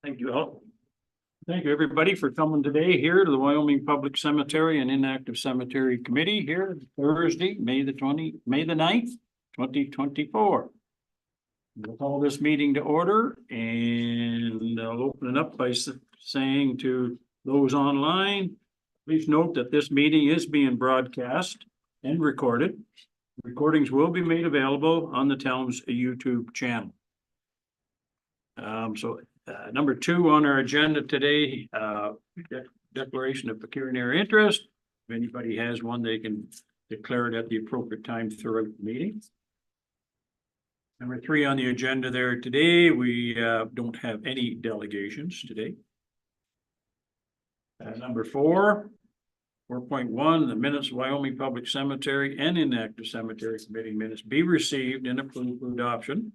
Thank you all. Thank you, everybody, for coming today here to the Wyoming Public Cemetery and Inactive Cemetery Committee here Thursday, May the 9th, 2024. We'll call this meeting to order, and I'll open it up by saying to those online, please note that this meeting is being broadcast and recorded. Recordings will be made available on the town's YouTube channel. Number 2 on our agenda today, declaration of pecuniary interest. If anybody has one, they can declare it at the appropriate time throughout the meeting. Number 3 on the agenda there today, we don't have any delegations today. Number 4.1, the minutes of Wyoming Public Cemetery and Inactive Cemetery Committee minutes be received and approved for adoption.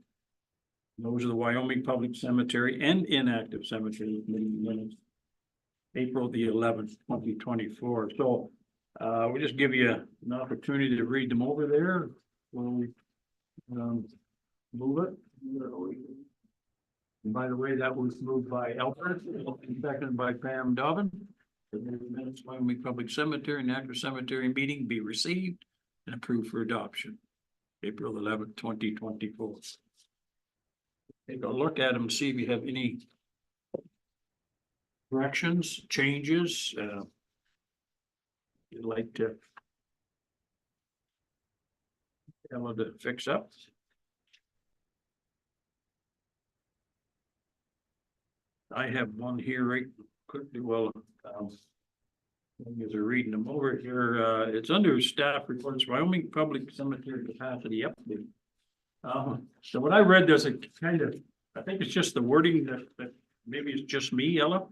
Those are the Wyoming Public Cemetery and Inactive Cemetery Committee minutes, April the 11th, 2024. So we'll just give you an opportunity to read them over there when we move it. And by the way, that was moved by Albert, seconded by Pam Dobbin. The minutes of Wyoming Public Cemetery and Inactive Cemetery meeting be received and approved for adoption, April 11th, 2024. Take a look at them, see if you have any corrections, changes. You'd like to tell to fix up. I have one here right quickly. Well, as they're reading them over here, it's under staff reports, Wyoming Public Cemetery capacity update. So what I read, there's a kind of, I think it's just the wording that maybe it's just me, Ella.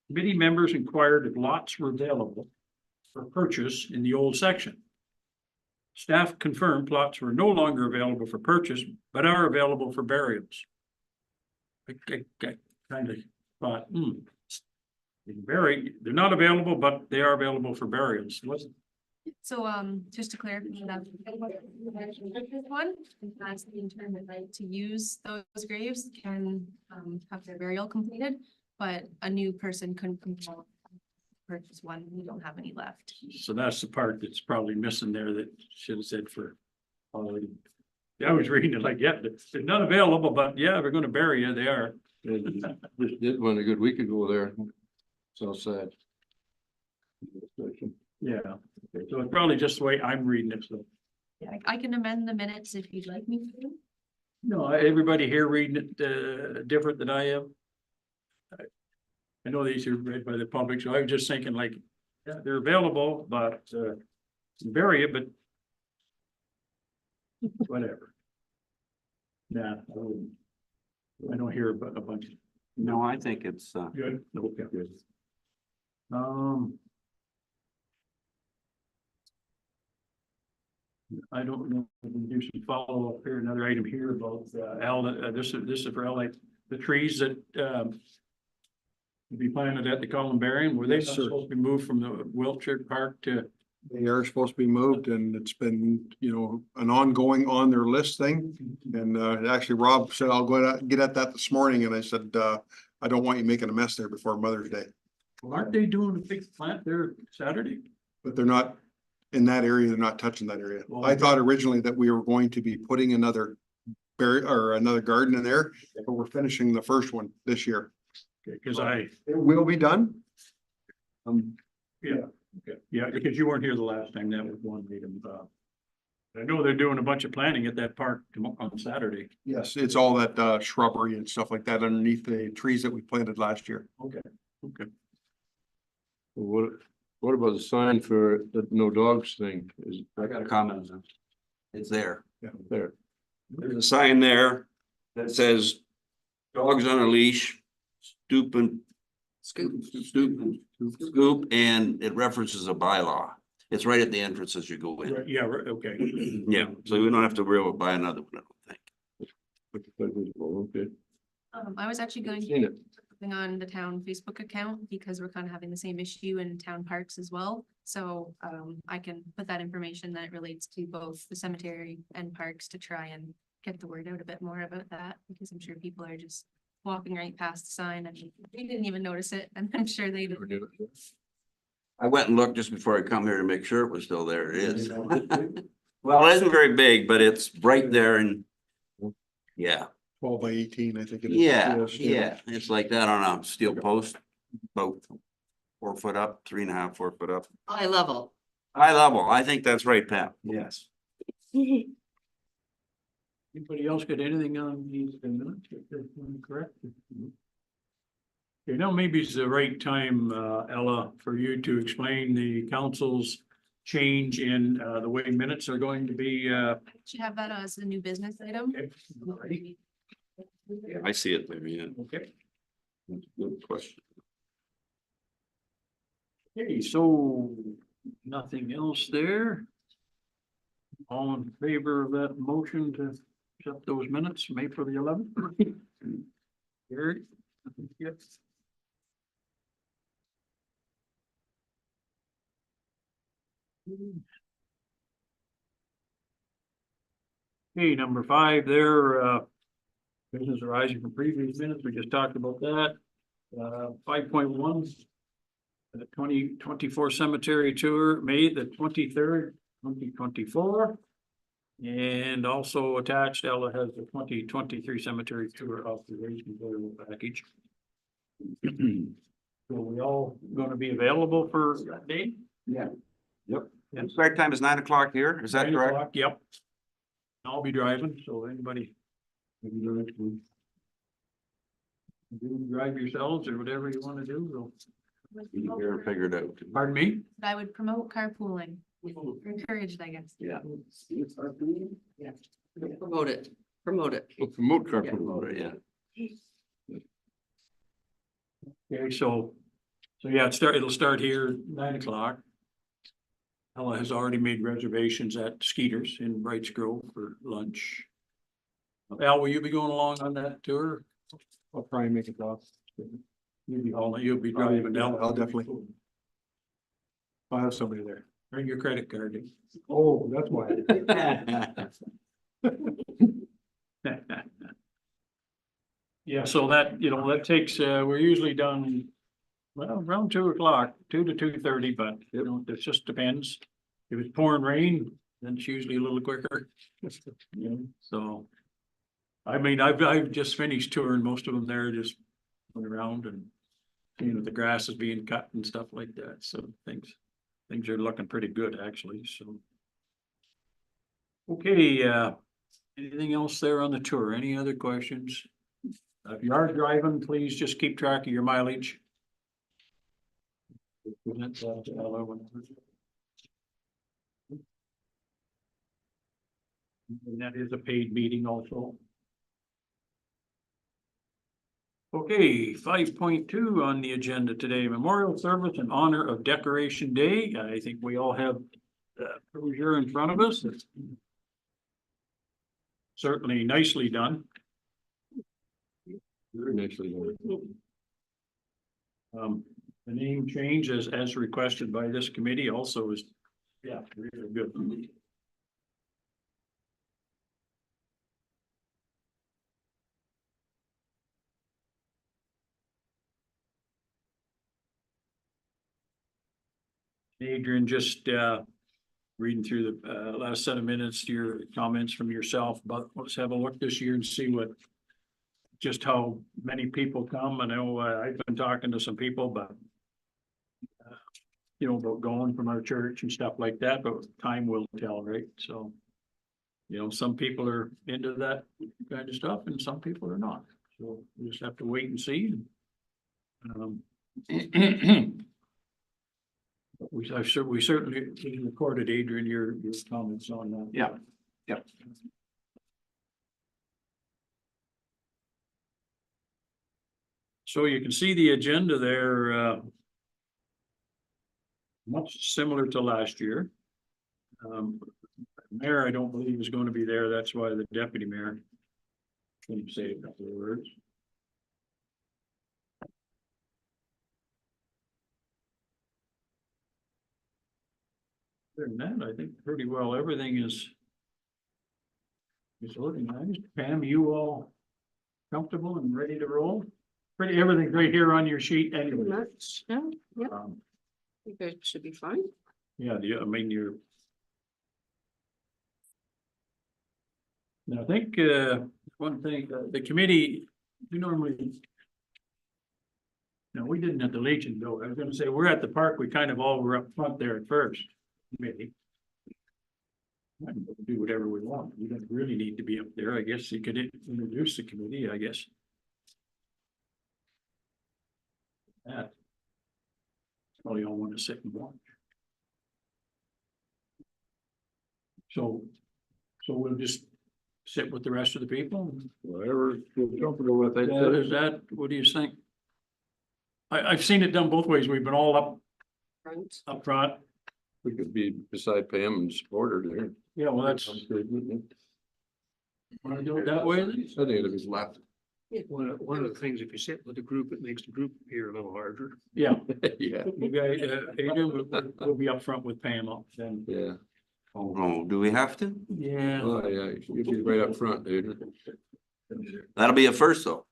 Committee members inquired if lots were available for purchase in the old section. Staff confirmed plots were no longer available for purchase, but are available for burials. I kind of thought, they're not available, but they are available for burials. So just to clarify that this one has the intent right to use those graves can have their burial completed, but a new person couldn't purchase one. We don't have any left. So that's the part that's probably missing there that should have said for already. Yeah, I was reading it like, yeah, they're not available, but yeah, we're going to bury you. They are. Just did one a good week ago there. So sad. Yeah, okay. So it's probably just the way I'm reading it. So Yeah, I can amend the minutes if you'd like me to. no, everybody here reading it different than I am. I know these are read by the public, so I was just thinking like, yeah, they're available, but bury it, but whatever. Nah, I don't hear about a bunch. No, I think it's Good. Okay, good. I don't know if we can do some follow up here. Another item here about Al. This is for Al, like the trees that be planted at the columbarium. Were they Yes, sir. supposed to be moved from the Wiltshire Park to? They are supposed to be moved, and it's been, an ongoing on their list thing. And actually Rob said, I'll go get at that this morning. And I said, I don't want you making a mess there before Mother's Day. Well, aren't they doing a big plant there Saturday? But they're not in that area. They're not touching that area. Well, I thought originally that we were going to be putting another garden in there, but we're finishing the first one this year. Okay, because It will be done. yeah, because you weren't here the last time. That was one item. I know they're doing a bunch of planting at that park on Saturday. Yes, it's all that shrubbery and stuff like that underneath the trees that we planted last year. Okay, okay. What about the sign for the no dogs thing? Is I got a comment on it. It's there. Yeah. there? There's a sign there that says dogs on a leash, scoop, and it references a bylaw. It's right at the entrance as you go in. Yeah, right, okay. Yeah, so we don't have to worry about buying another one, I don't think. Okay. I was actually going Seen it. on the town Facebook account because we're kind of having the same issue in town parks as well. So I can put that information that relates to both the cemetery and parks to try and get the word out a bit more about that, because I'm sure people are just walking right past the sign and we didn't even notice it, and I'm sure they Never did. knew. I went and looked just before I come here to make sure it was still there. It is. Well, it isn't very big, but it's right there and yeah, 12 by 18, I think it is. yeah, Yes, yeah. It's like that on a steel post, about 4 foot up, 3.5, 4 foot up. Eye level. High level. I think that's right, Pat. Yes. Anybody else got anything on these minutes? Correct? You know, maybe it's the right time, Ella, for you to explain the council's change in, the way minutes are going to be, Should have that as a new business item. okay. All right. Yeah, I see it there, yeah. Okay. That's a good question. Okay, so nothing else there. All in favor of that motion to accept those minutes, May for the 11th? Gary? Yes. Okay, number 5 there, business arising from previous minutes, we just talked about that. 5.1. The 2024 cemetery tour, May the 23rd, 2024. And also attached, Ella has the 2023 cemetery tour observation package. So we all gonna be available for that day? Yeah. Yep. And start time is 9 o'clock here. Is that 9 correct? o'clock, yep. I'll be driving, so anybody. You drive yourselves or whatever you wanna do, so. You're figured out. Pardon me? I would promote carpooling, encouraged, I guess. Yeah. Promote it, promote it. Well, promote carpool. Promote it, yeah. Okay, so yeah, it'll start here 9 o'clock. Ella has already made reservations at Skeeter's in Brights Grove for lunch. Al, will you be going along on that tour? I'll try and make it off. You'll be driving down. I'll definitely. I'll have somebody there. Bring your credit card. Oh, that's why. Yeah, so that, that takes, we're usually done, well, around 2 o'clock, 2 to 2:30, but it just depends. If it's pouring rain, then it's usually a little quicker. So. I mean, I've just finished touring most of them there, just went around and, the grass is being cut and stuff like that, so things are looking pretty good, actually, so. Okay, anything else there on the tour? Any other questions? If you are driving, please just keep track of your mileage. And that is a paid meeting also. Okay, 5.2 on the agenda today, memorial service in honor of Decoration Day. I think we all have brochure in front of us. It's certainly nicely done. Very nicely done. The name change as requested by this committee also is, yeah, really good. Adrian, just reading through the last set of minutes, your comments from yourself, but let's have a look this year and see just how many people come. I know I've been talking to some people, but about going from our church and stuff like that, but time will tell, right? So, some people are into that kind of stuff and some people are not. So we just have to wait and see. We certainly recorded, Adrian, your comments on that. Yeah. Yep. So you can see the agenda there, much similar to last year. Mayor, I don't believe is going to be there. That's why the deputy mayor can say a couple of words. Other than that, I think pretty well everything is looking nice. Pam, you all comfortable and ready to roll? Pretty, everything's right here on your sheet Pretty anyway. much, yeah, yep, Um, you guys should be fine. Yeah, I mean, you're. And I think, one thing, the committee, we normally. No, we didn't at the Legion though. I was gonna say, we're at the park, we kind of all were up front there at first, maybe. Do whatever we want. We don't really need to be up there. I guess you could introduce the committee, I guess. That. Probably all want to sit and watch. So we'll just sit with the rest of the people. Whatever you're comfortable with, I Is that, what do you think? I've seen it done both ways. We've been all Front. up front. we could be beside Pam and support her there. Yeah, well, that's, Sounds good, wouldn't want to do it that way then? it? I think it'd be left. One of the things, if you sit with a group, it makes the group appear a little larger. Yeah, Yeah, you guys, Adrian, we'll be up front with Pam then. yeah. Oh, do we have to? Yeah. Oh, yeah, you'd be right up front, dude. That'll be a first though.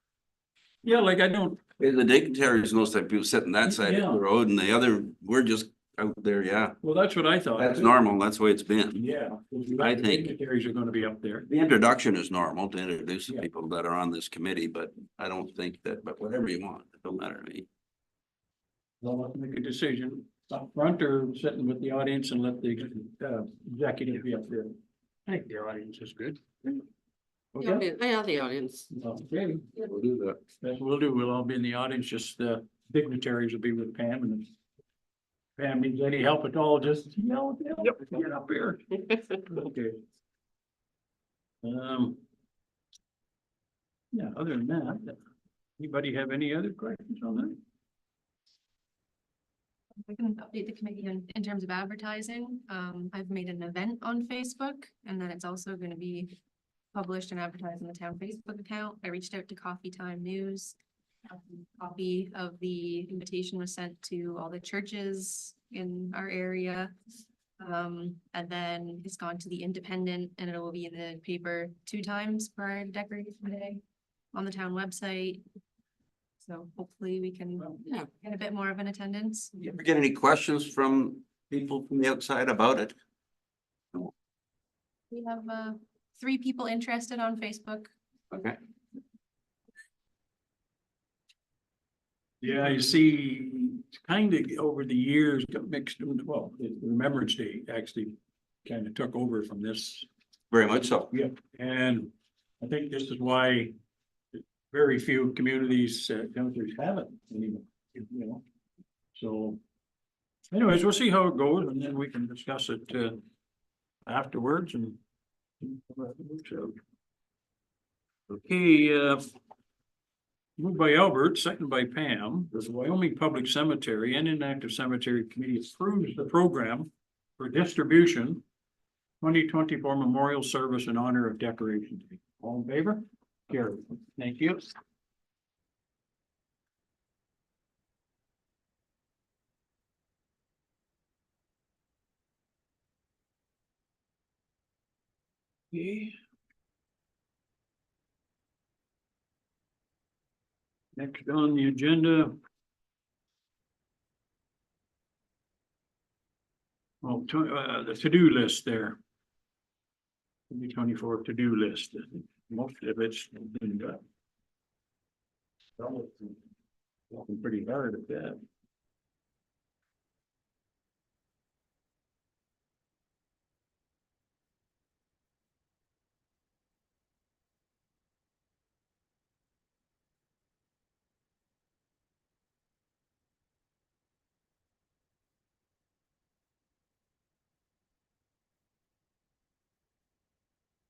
Yeah, like I don't, The dignitaries, most of the people sitting that side of Yeah. the road and the other, we're just out there, yeah. well, that's what I thought. That's normal, that's the way it's been. Yeah. I think- Dignitaries are gonna be up there. The introduction is normal to introduce the Yeah. people that are on this committee, but I don't think that, but whatever you want, it don't matter to me. They'll have to make a decision up front or sitting with the audience and let the executive be up there. I think the audience is good. The Okay, audience- Yeah, the audience. okay, We'll do that. that's what we'll do. We'll all be in the audience, just dignitaries will be with Pam and if Pam needs any help at all, just yell, get up here. Okay. Yeah, other than that, anybody have any other questions on that? I can update the committee in terms of advertising. I've made an event on Facebook and then it's also gonna be published and advertised in the town Facebook account. I reached out to Coffee Time News. A copy of the invitation was sent to all the churches in our area. And then it's gone to the Independent and it will be in the paper 2 times prior to Decoration Day on the town website. So hopefully we can get a bit more of an attendance. You ever get any questions from people from the outside about it? We have 3 people interested on Facebook. Okay. Yeah, you see, kind of over the years got mixed in, well, the Remembrance Day actually kind of took over from this. Very much so. Yeah. And I think this is why very few communities, countries have it anymore, you know. So anyways, we'll see how it goes and then we can discuss it afterwards and. Okay, moved by Albert, second by Pam, the Wyoming Public Cemetery and Inactive Cemetery Committee approves the program for distribution 2024 memorial service in honor of Decoration Day. All in favor? Carried. Thank you. Okay. Next on the agenda. Oh, the to-do list there. 2024 to-do list. Most of it's been done. Working pretty hard at that.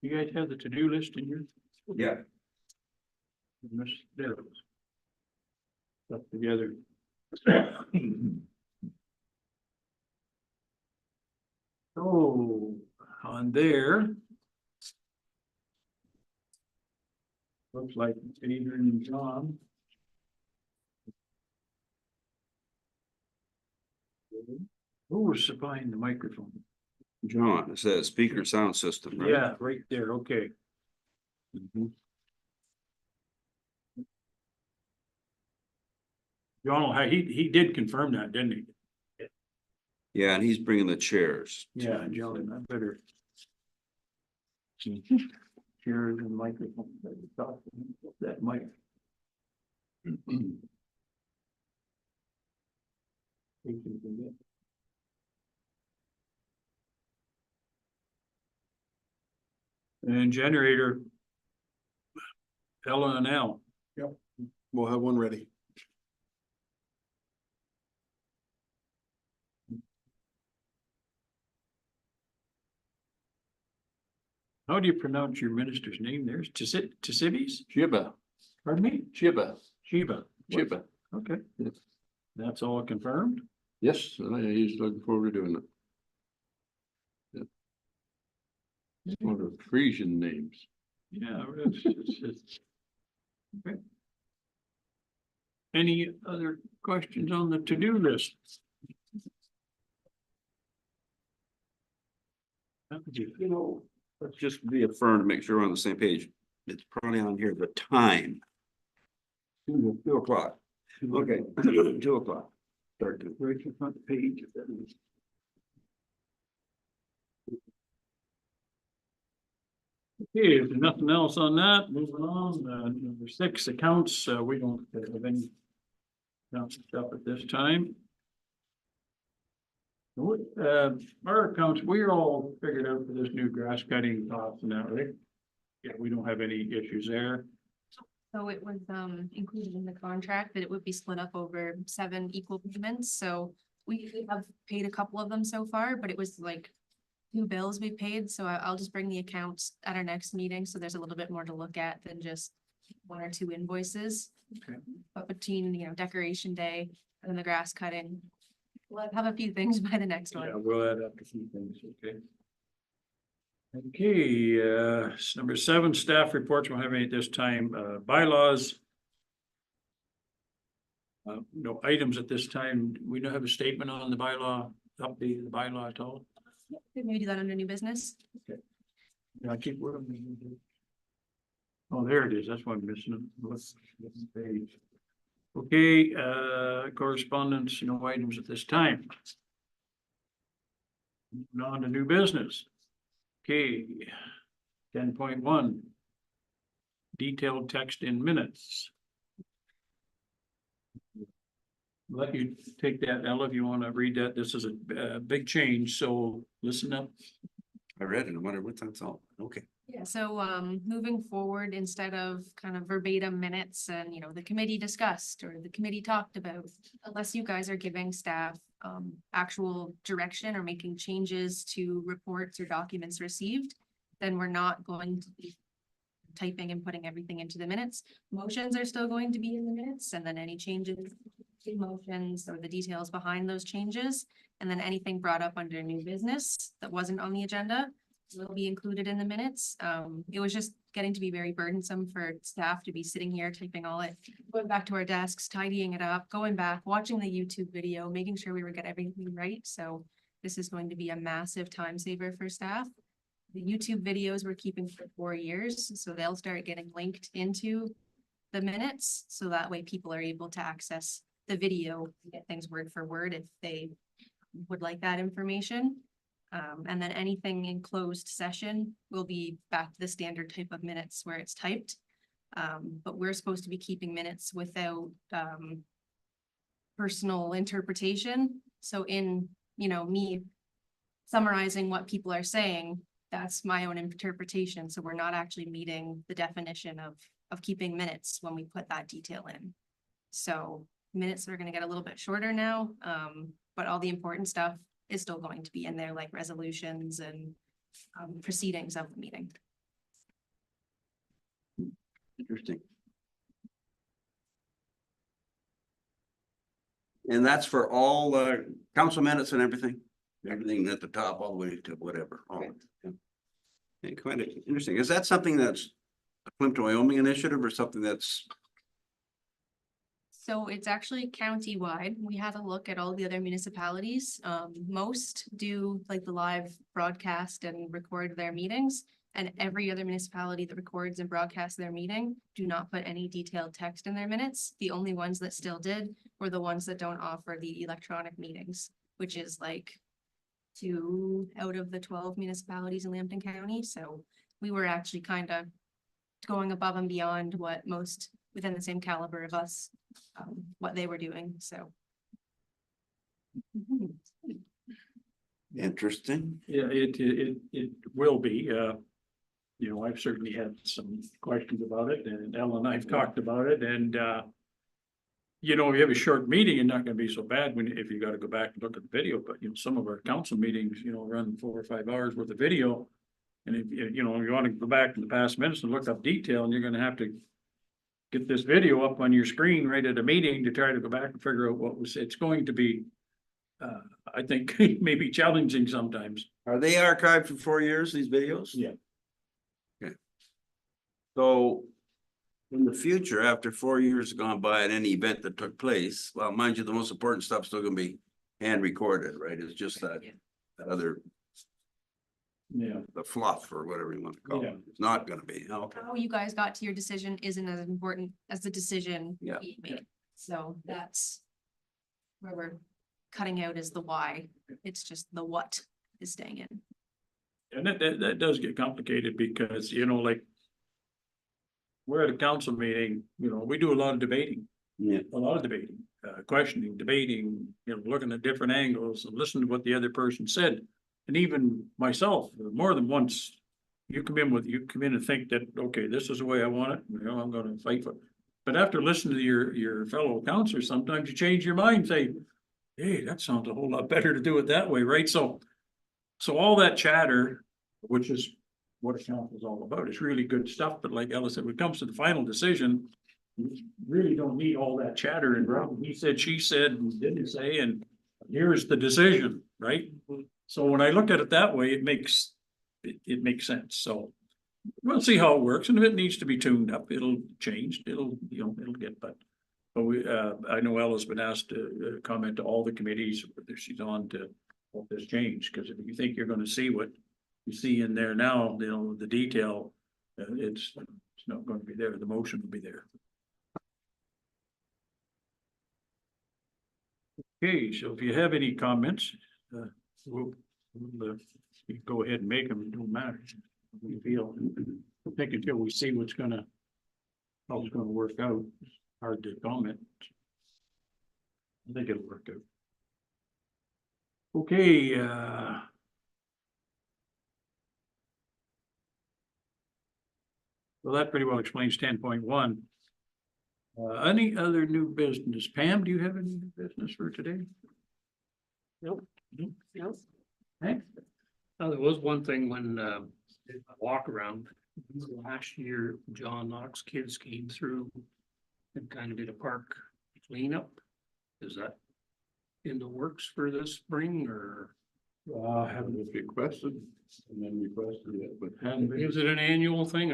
You guys have the to-do list in your? Yeah. There it is. Stuff together. So, on there. Looks like Adrian and John. Who was supplying the microphone? John, it says speaker sound system, right? Yeah, right there, okay. Donald, he did confirm that, didn't he? Yeah, and he's bringing the chairs. Yeah, John, I better. Chairs and microphone. That mic. And generator. L and L. We'll have one ready. How do you pronounce your minister's name there? Tisibis? Shiba, Pardon me? Shiba, Sheba. Shiba. Okay. Yes. That's all confirmed? Yes, and he's looking forward to doing it. Yep. It's one of the Frisian names. Yeah. It's. Okay. Any other questions on the to-do list? You know, let's just reaffirm to make sure we're on the same page. It's probably on here, the time. 2 o'clock. Okay, 2 o'clock. Start to. Right in front page. Okay, if there's nothing else on that, moving on, number 6, accounts, we don't have any account stuff at this time. Our accounts, we're all figured out for this new grass cutting costs and that, right? Yeah, we don't have any issues there. So it was included in the contract that it would be split up over 7 equal payments, so we have paid a couple of them so far, but it was like 2 bills we paid, so I'll just bring the accounts at our next meeting, so there's a little bit more to look at than just 1 or 2 invoices. Okay. But between, decoration day and then the grass cutting, we'll have a few things by the next one. Yeah, we'll add up a few things, okay. Okay, number 7, staff reports, we'll have any at this time, bylaws. No items at this time, we don't have a statement on the bylaw, update the bylaw at all. Maybe do that under new business. Yeah, I keep working. Oh, there it is, that's why I'm missing it. Let's get the page. Okay, correspondence, no items at this time. Moving on to new business. Okay, 10.1. Detailed text in minutes. Let you take that, Ella, if you want to read that. This is a big change, so listen up. I read it. I wonder what that's all. Okay. Yeah, so moving forward, instead of kind of verbatim minutes and, the committee discussed or the committee talked about, unless you guys are giving staff actual direction or making changes to reports or documents received, then we're not going to be typing and putting everything into the minutes. Motions are still going to be in the minutes, and then any changes in motions or the details behind those changes, and then anything brought up under new business that wasn't on the agenda will be included in the minutes. It was just getting to be very burdensome for staff to be sitting here typing all it, going back to our desks, tidying it up, going back, watching the YouTube video, making sure we were getting everything right. So this is going to be a massive time saver for staff. The YouTube videos we're keeping for 4 years, so they'll start getting linked into the minutes. So that way people are able to access the video, get things word for word if they would like that information. And then anything in closed session will be back to the standard type of minutes where it's typed. But we're supposed to be keeping minutes without personal interpretation. So in, me summarizing what people are saying, that's my own interpretation. So we're not actually meeting the definition of keeping minutes when we put that detail in. So minutes are going to get a little bit shorter now, but all the important stuff is still going to be in there, like resolutions and proceedings of the meeting. Interesting. And that's for all council minutes and everything, everything at the top, all the way to whatever. All of it. Yeah. And kind of interesting. Is that something that's a Plympton-Wyoming initiative or something that's? So it's actually county-wide. We had a look at all the other municipalities. Most do like the live broadcast and record their meetings. And every other municipality that records and broadcasts their meeting do not put any detailed text in their minutes. The only ones that still did were the ones that don't offer the electronic meetings, which is like 2 out of the 12 municipalities in Lambton County. So we were actually kind of going above and beyond what most within the same caliber of us, what they were doing, so. Interesting. Yeah, it will be, you know, I've certainly had some questions about it, and Ellen and I've talked about it, and, you know, if you have a short meeting, it's not gonna be so bad if you gotta go back and look at the video, but you know, some of our council meetings, you know, run 4 or 5 hours worth of video. And if, you know, you wanna go back to the past minutes and look up detail, and you're gonna have to get this video up on your screen right at a meeting to try to go back and figure out what was, it's going to be, I think, maybe challenging sometimes. Are they archived for 4 years, these videos? Yeah. So in the future, after 4 years have gone by at any event that took place, well, mind you, the most important stuff's still gonna be hand recorded, right? It's just that, that other, Yeah. the fluff or whatever you want to call Yeah. it. It's not gonna be, okay. How you guys got to your decision isn't as important as the decision Yeah. being made. So that's where we're cutting out is the why. It's just the what is staying in. And that does get complicated because, you know, like. We're at a council meeting, you know, we do a lot of debating, Yeah. a lot of debating, questioning, debating, you know, looking at different angles and listening to what the other person said. And even myself, more than once, you come in and think that, okay, this is the way I want it, you know, I'm gonna fight for it. But after listening to your fellow councilors, sometimes you change your mind, and say, hey, that sounds a whole lot better to do it that way, right? So all that chatter, which is what a council is all about, it's really good stuff, but like Ella said, when it comes to the final decision, you really don't need all that chatter and he said, she said, and didn't say, and here's the decision, right? So when I look at it that way, it makes sense, so we'll see how it works, and if it needs to be tuned up, it'll change, it'll get, but we, I know Ella's been asked to comment to all the committees, whether she's on to what this change, because if you think you're gonna see what you see in there now, you know, the detail, it's not going to be there, the motion will be there. Okay, so if you have any comments, we'll you go ahead and make them, it don't matter. We feel, I think until we see how it's gonna work out, it's hard to comment. I think it'll work out. Okay, well, that pretty well explains 10.1. Any other new business? Pam, do you have any new business for today? Nope. No, Hank? There was one thing when, walk around last year, John Knox kids came through and kind of did a park cleanup. Is that in the works for this spring or? Haven't requested and then requested it, but hadn't been. Is it an annual thing?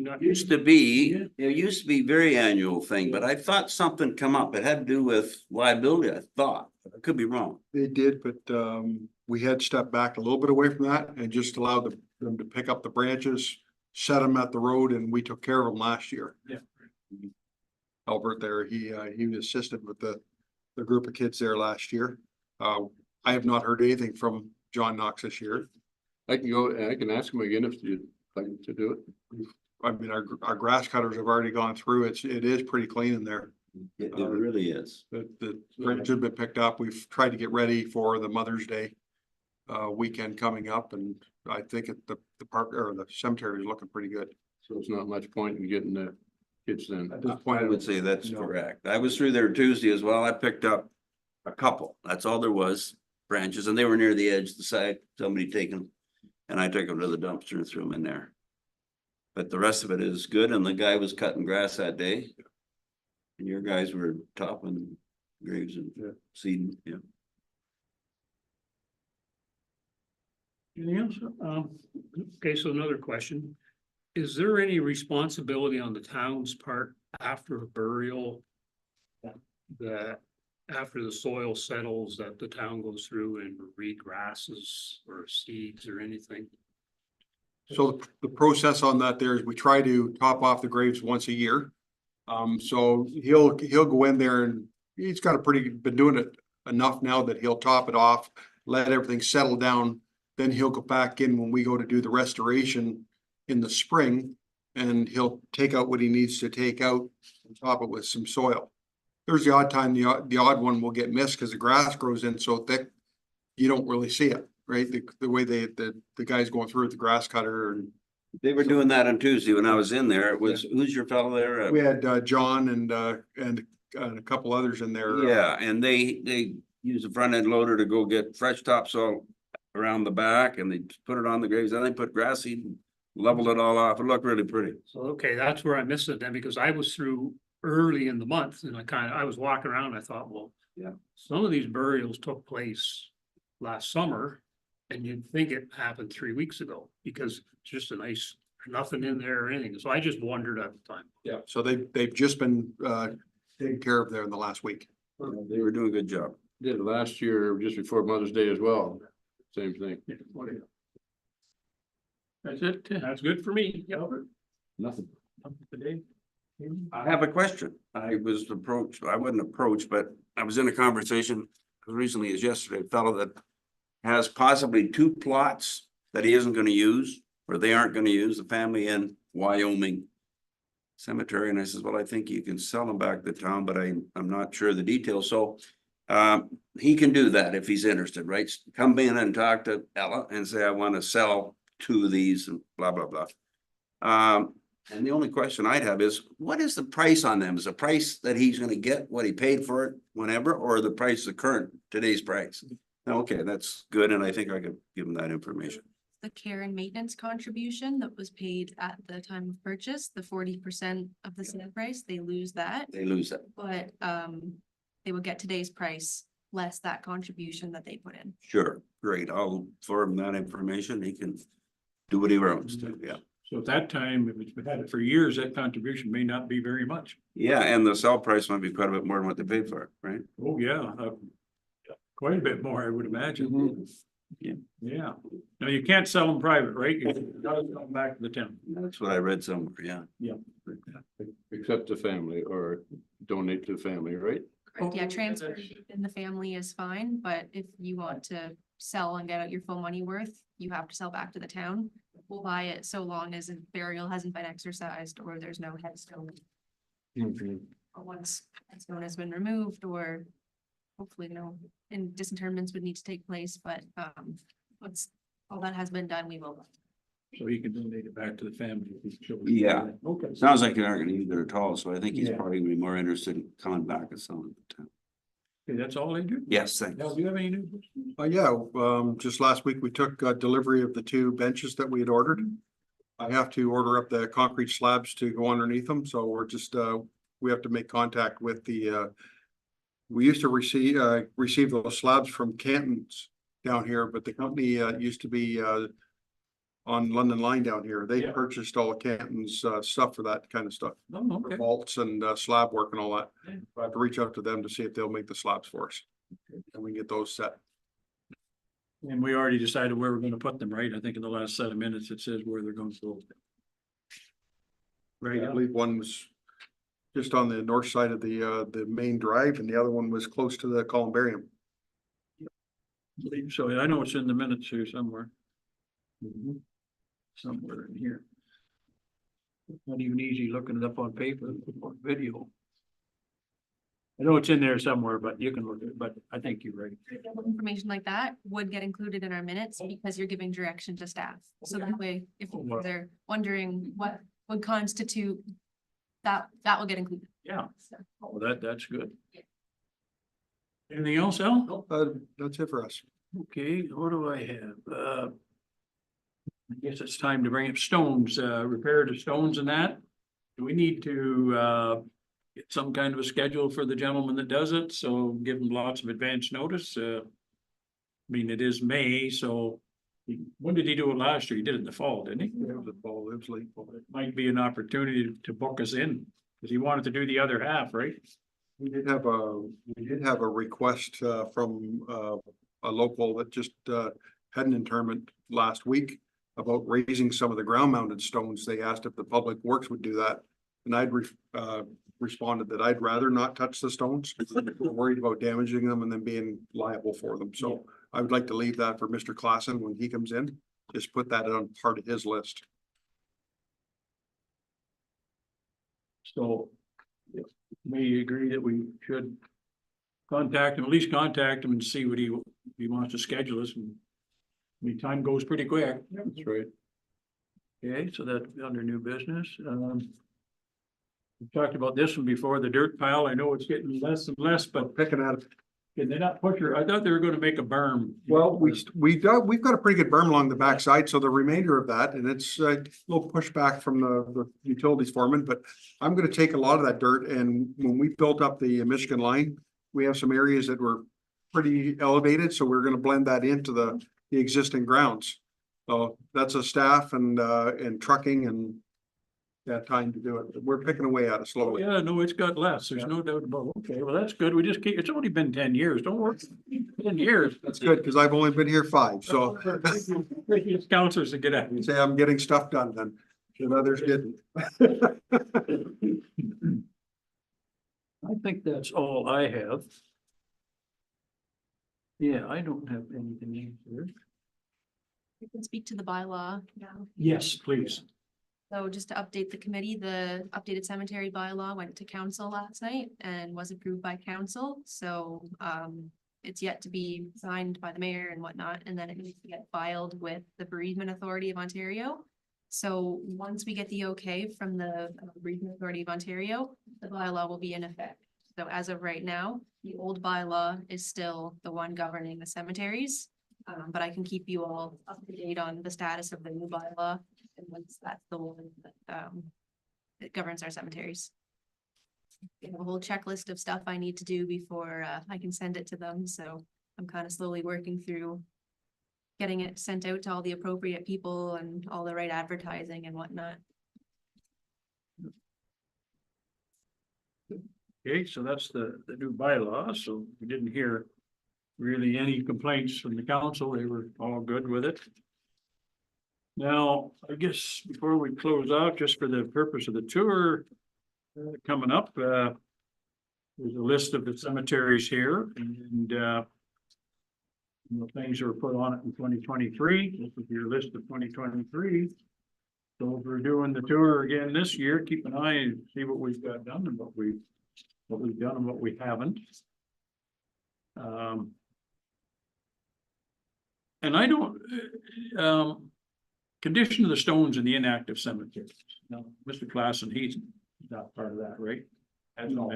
Not. Used to be, it used to be very annual thing, but I thought something come up. It had to do with liability, I thought. I could be wrong. They did, but we had stepped back a little bit away from that and just allowed them to pick up the branches, set them at the road, and we took care of them last year. Yeah. Albert there, he assisted with the group of kids there last year. I have not heard anything from John Knox this year. I can ask him again if you'd like to do it. I mean, our grass cutters have already gone through. It is pretty clean in there. It really is. The branches have been picked up. We've tried to get ready for the Mother's Day weekend coming up, and I think the park or the cemetery is looking pretty good. So it's not much point in getting the kids then. At this point, I would say that's No. correct. I was through there Tuesday as well. I picked up a couple. That's all there was, branches, and they were near the edge of the side. Somebody taken them. And I took them to the dumpster and threw them in there. But the rest of it is good, and the guy was cutting grass that day. And your guys were topping graves and seeding, yeah. Anything else? Okay, so another question. Is there any responsibility on the town's part after a burial? That after the soil settles, that the town goes through and regrasses or seeds or anything? So the process on that there is we try to top off the graves once a year. So he'll go in there and he's got been doing it enough now that he'll top it off, let everything settle down. Then he'll go back in when we go to do the restoration in the spring, and he'll take out what he needs to take out and top it with some soil. There's the odd time the odd one will get missed because the grass grows in so thick, you don't really see it, right? The way the guys going through with the grass cutter, and They were doing that on Tuesday when I was in there. It was, who's your fellow there? we had John and a couple others in there. Yeah, and they use the front end loader to go get fresh topsoil around the back, and they put it on the graves, then they put grass seed, and leveled it all off. It looked really pretty. So, okay, that's where I missed it then, because I was through early in the month and I was walking around, and I thought, well. Yeah. Some of these burials took place last summer, and you'd think it happened 3 weeks ago, because it's just a nice, nothing in there or anything, so I just wondered at the time. Yeah, so they've just been taken care of there in the last week. They were doing a good job. Did it last year, just before Mother's Day as well. Same thing. Yeah, whatever. That's it, that's good for me, yeah. Nothing. Today. I have a question. I wasn't approached, but I was in a conversation as recently as yesterday, a fellow that has possibly 2 plots that he isn't gonna use, or they aren't gonna use, the family in Wyoming cemetery. And I says, well, I think you can sell them back to town, but I'm not sure of the details. So he can do that if he's interested, right? Come in and talk to Ella and say, I want to sell 2 of these and blah, blah, blah. And the only question I'd have is, what is the price on them? Is the price that he's gonna get what he paid for it whenever, or the price of today's price? Okay, that's good, and I think I could give him that information. The care and maintenance contribution that was paid at the time of purchase, the 40% of the sale price, they lose that. They lose that. But they will get today's price less that contribution that they put in. Sure, great. I'll forward him that information. He can do what he wants to, yeah. So at that time, if it's been had it for years, that contribution may not be very much. Yeah, and the sell price might be quite a bit more than what they paid for it, right? Oh, yeah. Quite a bit more, I would imagine. Yeah. Yeah. No, you can't sell them private, right? You gotta come back to the town. That's what I read somewhere, yeah. Except the family, or donate to the family, right? Correct, yeah, Oh, transfer that's- in the family is fine, but if you want to sell and get out your full money worth, you have to sell back to the town. We'll buy it so long as a burial hasn't been exercised or there's no headstone. Or once headstone has been removed, or hopefully no, and disinterments would need to take place, but once all that has been done, we will. So you can donate it back to the family. if he chose. Yeah. Okay. Sounds like they aren't gonna use it at all, so I think he's Yeah. probably gonna be more interested in coming back and selling it. Okay, that's all they do? Yes, thanks. Now, do you have any new? Just last week, we took delivery of the 2 benches that we had ordered. I have to order up the concrete slabs to go underneath them, so we're just, we have to make contact with we used to receive those slabs from Canton's down here, but the company used to be on London Line down here. They Yeah. purchased all of Canton's stuff for that kind of stuff. Oh, For okay. vaults and slab work and all that. Yeah. I have to reach out to them to see if they'll make the slabs for us. And we can get those set. And we already decided where we're gonna put them, right? I think in the last 7 minutes, it says where they're going to go. Right, I believe one was just on the north side of the main drive, and the other one was close to the columbarium. so I know it's in the minutes here somewhere. Somewhere in here. Not even easy looking it up on paper or video. I know it's in there somewhere, but you can look at it, but I think you're right. Information like that would get included in our minutes because you're giving direction to staff. So that way, if Oh, wow. they're wondering what would constitute, that will get included. Yeah, So, oh, that's good. Anything else, Al? That's it for us. Okay, what do I have? I guess it's time to bring up stones, repair to stones and that. Do we need to, get some kind of a schedule for the gentleman that does it? So give him lots of advance notice. I mean, it is May, so when did he do it last year? He did it in the fall, didn't he? It was a ball, it was late. It might be an opportunity to book us in, because he wanted to do the other half, right? We did have a request from a local that just had an interment last week about raising some of the ground mounted stones. They asked if the public works would do that. And I'd responded that I'd rather not touch the stones. We're worried about damaging them and then being liable for them. So I would like to leave that for Mr. Klassen when he comes in. Just put that on part of his list. So we agree that we should contact him, at least contact him and see what he wants to schedule us. And I mean, time goes pretty quick. That's right. Okay, so that's under new business. We talked about this one before, the dirt pile. I know it's getting less and less, but Picking at it. can they not push her? I thought they were gonna make a berm. Well, we've got a pretty good berm along the backside, so the remainder of that, and it's a little pushback from the utilities foreman, but I'm gonna take a lot of that dirt, and when we built up the Michigan line, we have some areas that were pretty elevated, so we're gonna blend that into the existing grounds. So that's a staff and trucking and that time to do it. We're picking away at it slowly. Yeah, no, it's got less. There's no doubt about it. Okay, well, that's good. We just keep, it's only been 10 years. Don't worry. 10 years. That's good, because I've only been here 5, so Previous counselors to get out. you say I'm getting stuff done then, and others didn't. I think that's all I have. Yeah, I don't have anything here. You can speak to the bylaw now. Yes, please. So just to update the committee, the updated cemetery bylaw went to council last night and was approved by council. So it's yet to be signed by the mayor and whatnot, and then it needs to get filed with the Bereavement Authority of Ontario. So once we get the okay from the Bereavement Authority of Ontario, the bylaw will be in effect. So as of right now, the old bylaw is still the one governing the cemeteries. But I can keep you all up to date on the status of the new bylaw, and once that's the one that governs our cemeteries. We have a whole checklist of stuff I need to do before I can send it to them, so I'm kind of slowly working through getting it sent out to all the appropriate people and all the right advertising and whatnot. Okay, so that's the new bylaw. So we didn't hear really any complaints from the council. They were all good with it. Now, I guess before we close out, just for the purpose of the tour coming up, there's a list of the cemeteries here, and things that were put on it in 2023. This is your list of 2023. So if we're doing the tour again this year, keep an eye and see what we've got done and what we've done and what we haven't. And I don't, condition of the stones in the inactive cemeteries. Now, Mr. Klassen, he's not part of that, right? No,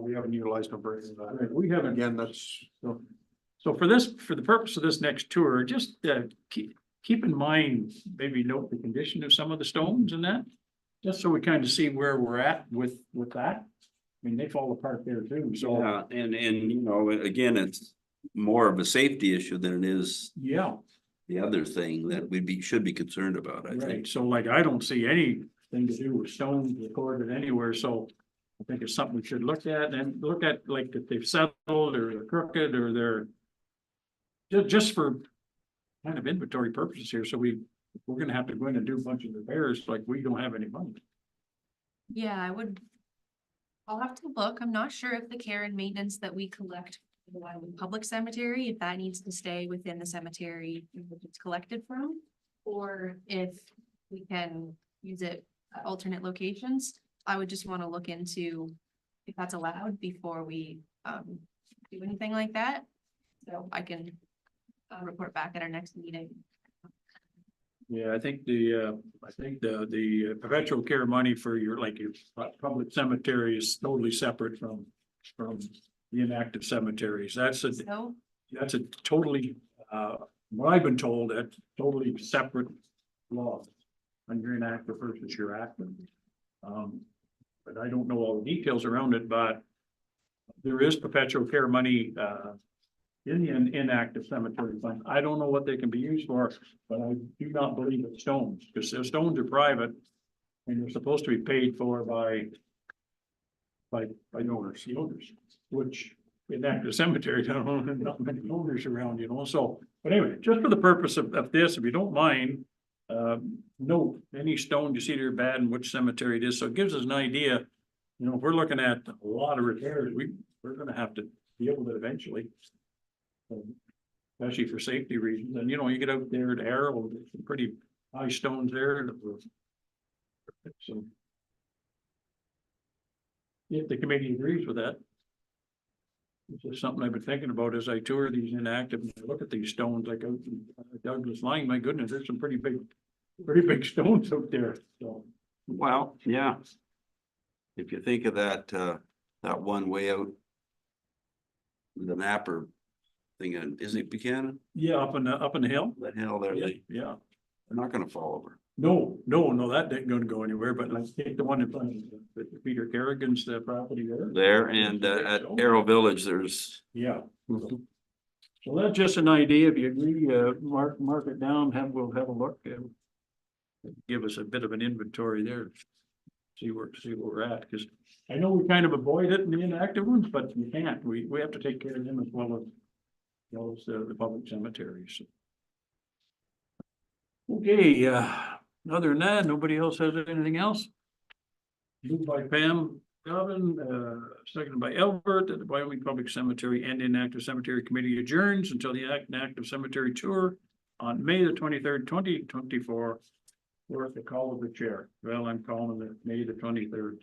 we haven't utilized them for any of that. Right, we haven't. Again, that's, So for the purpose of this next tour, just keep in mind, maybe note the condition of some of the stones and that. Just so we kind of see where we're at with that. I mean, they fall apart there too, so. Yeah, and you know, again, it's more of a safety issue than it is Yeah, the other thing that should be concerned about, I right. think. So like, I don't see anything to do with stones recorded anywhere, so. I think it's something we should look at and look at, like, if they've settled or they're crooked or they're. Just for kind of inventory purposes here, so we're gonna have to go in and do a bunch of repairs, like we don't have any money. Yeah, I'll have to look. I'm not sure if the care and maintenance that we collect for the Wyoming Public Cemetery, if that needs to stay within the cemetery in which it's collected from, or if we can use it at alternate locations. I would just want to look into if that's allowed before we do anything like that. So I can report back at our next meeting. Yeah, I think the perpetual care money for your public cemetery is totally separate from the inactive cemeteries. That's a totally, what I've been told, that's totally separate law. When you're inactive versus you're active. But I don't know all the details around it, but there is perpetual care money, in the inactive cemetery fund. I don't know what they can be used for, but I do not believe it's stones, because the stones are private. And they're supposed to be paid for by owners, which inactive cemetery, I don't know, not many owners around, so. But anyway, just for the purpose of this, if you don't mind, note any stone you see there bad and which cemetery it is, so it gives us an idea. You know, if we're looking at a lot of repairs, we're gonna have to deal with it eventually. Especially for safety reasons, and you know, you get out there at Arrow, there's some pretty high stones there. So. If the committee agrees with that. It's just something I've been thinking about as I tour these inactive, and I look at these stones like out in Douglas Line, my goodness, there's some pretty big stones out there, so. Well, yeah. If you think of that, that one way out. The Napper thing, is it Buchanan? Yeah, up in the hill. That hill there, they're Yeah, not gonna fall over. no, that ain't gonna go anywhere, but let's take the one in front of Peter Kerrigan's, the property there. There and at Arrow Village, there's. Yeah. So that's just an idea. If you agree, mark it down, we'll have a look. Give us a bit of an inventory there. See where we're at, because I know we kind of avoid it in the inactive ones, but we can't. We have to take care of them as well as, you know, as the public cemeteries. Okay, other than that, nobody else has anything else? Moved by Pam Dobbin, seconded by Albert, that the Wyoming Public Cemetery and Inactive Cemetery Committee adjourns until the Inactive Cemetery Tour on May the 23rd, 2024. Worth the call of the chair. Well, I'm calling it May the 23rd.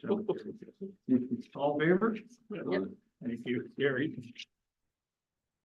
All in favor? Thank you, Gary.